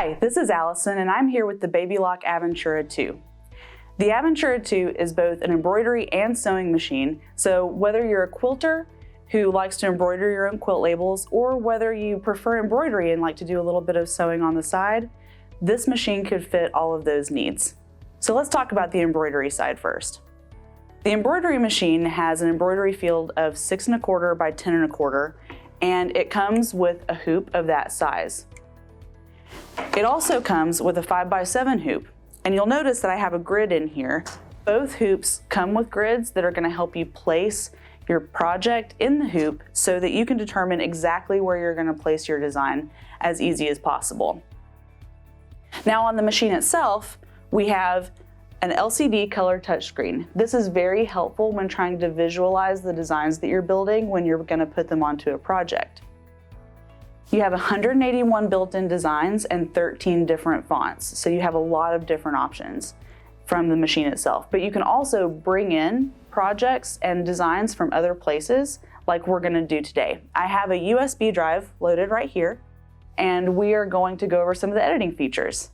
Hi, this is Alysson and I'm here with the Baby Lock Aventura 2. The Aventura 2 is both an embroidery and sewing machine, so whether you're a quilter who likes to embroider your own quilt labels or whether you prefer embroidery and like to do a little bit of sewing on the side, this machine could fit all of those needs. So let's talk about the embroidery side first. The embroidery machine has an embroidery field of 6 1/4 by 10 1/4, and it comes with a hoop of that size. It also comes with a 5 by 7 hoop, and you'll notice that I have a grid in here. Both hoops come with grids that are going to help you place your project in the hoop so that you can determine exactly where you're going to place your design as easy as possible. Now on the machine itself, we have an LCD color touchscreen. This is very helpful when trying to visualize the designs that you're building when you're going to put them onto a project. You have 181 built-in designs and 13 different fonts, so you have a lot of different options from the machine itself. But you can also bring in projects and designs from other places like we're going to do today. I have a USB drive loaded right here, and we are going to go over some of the editing features.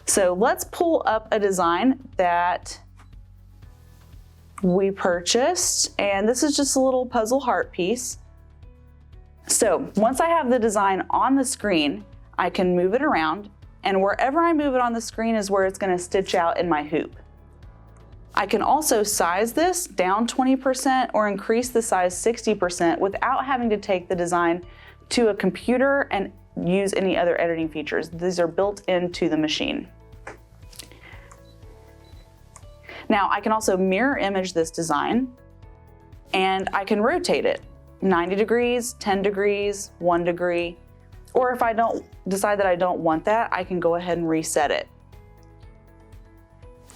So let's pull up a design that we purchased, and this is just a little puzzle heart piece. So once I have the design on the screen, I can move it around, and wherever I move it on the screen is where it's going to stitch out in my hoop. I can also size this down 20% or increase the size 60% without having to take the design to a computer and use any other editing features. These are built into the machine. Now I can also mirror image this design, and I can rotate it 90 degrees, 10 degrees, 1 degree, or if I don't decide that I don't want that, I can go ahead and reset it.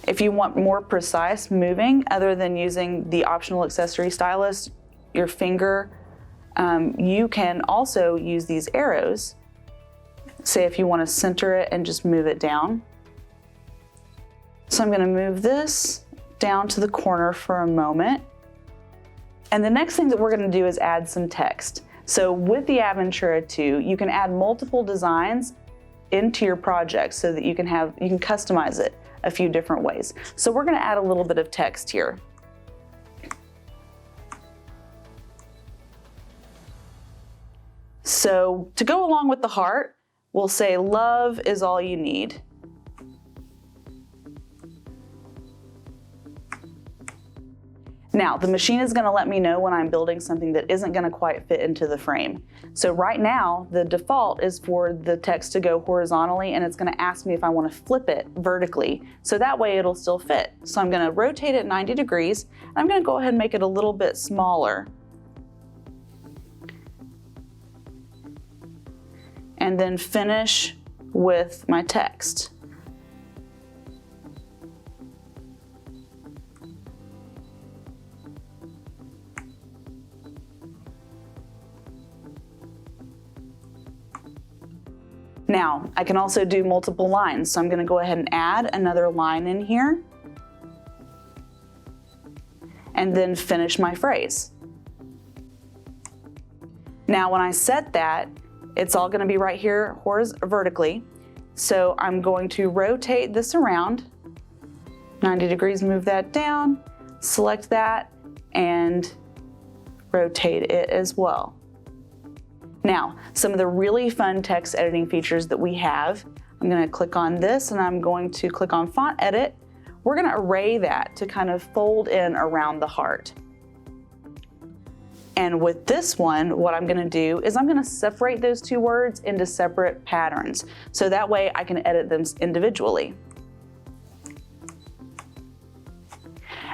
If you want more precise moving other than using the optional accessory stylus, your finger, you can also use these arrows. Say if you want to center it and just move it down. So I'm going to move this down to the corner for a moment. And the next thing that we're going to do is add some text. So with the Aventura 2, you can add multiple designs into your project so that you can customize it a few different ways. So we're going to add a little bit of text here. So to go along with the heart, we'll say love is all you need. Now, the machine is going to let me know when I'm building something that isn't going to quite fit into the frame. So right now, the default is for the text to go horizontally, and it's going to ask me if I want to flip it vertically. So that way it'll still fit. So I'm going to rotate it 90 degrees, and I'm going to go ahead and make it a little bit smaller. And then finish with my text. Now, I can also do multiple lines, so I'm going to go ahead and add another line in here, and then finish my phrase. Now, when I set that, it's all going to be right here vertically, so I'm going to rotate this around, 90 degrees, move that down, select that, and rotate it as well. Now, some of the really fun text editing features that we have, I'm going to click on this and I'm going to click on Font Edit. We're going to array that to kind of fold in around the heart. And with this one, what I'm going to do is I'm going to separate those two words into separate patterns. So that way I can edit them individually.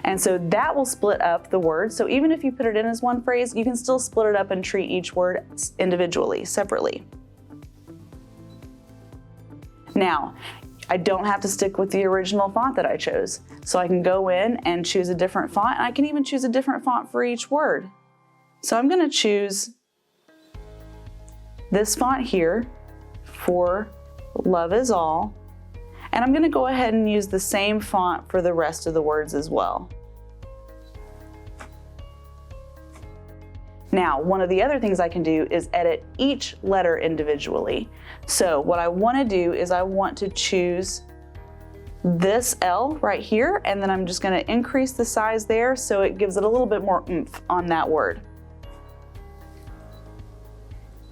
And so that will split up the word. So even if you put it in as one phrase, you can still split it up and treat each word individually, separately. Now, I don't have to stick with the original font that I chose. So I can go in and choose a different font, and I can even choose a different font for each word. So I'm going to choose this font here for Love is All. And I'm going to go ahead and use the same font for the rest of the words as well. Now, one of the other things I can do is edit each letter individually. So what I want to do is I want to choose this L right here, and then I'm just going to increase the size there so it gives it a little bit more oomph on that word.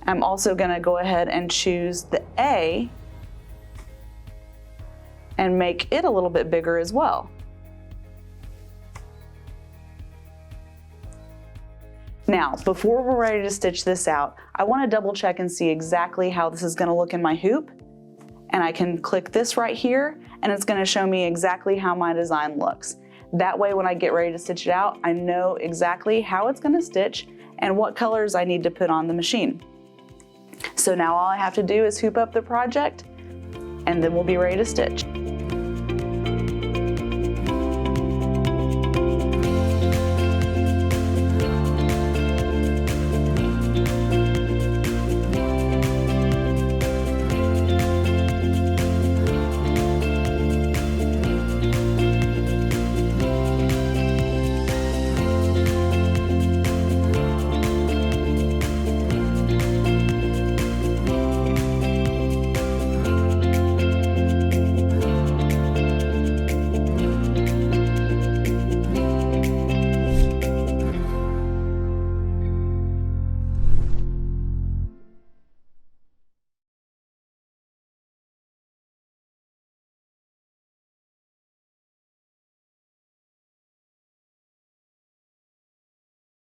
I'm also going to go ahead and choose the A and make it a little bit bigger as well. Now, before we're ready to stitch this out, I want to double check and see exactly how this is going to look in my hoop. And I can click this right here, and it's going to show me exactly how my design looks. That way, when I get ready to stitch it out, I know exactly how it's going to stitch and what colors I need to put on the machine. So now all I have to do is hoop up the project, and then we'll be ready to stitch.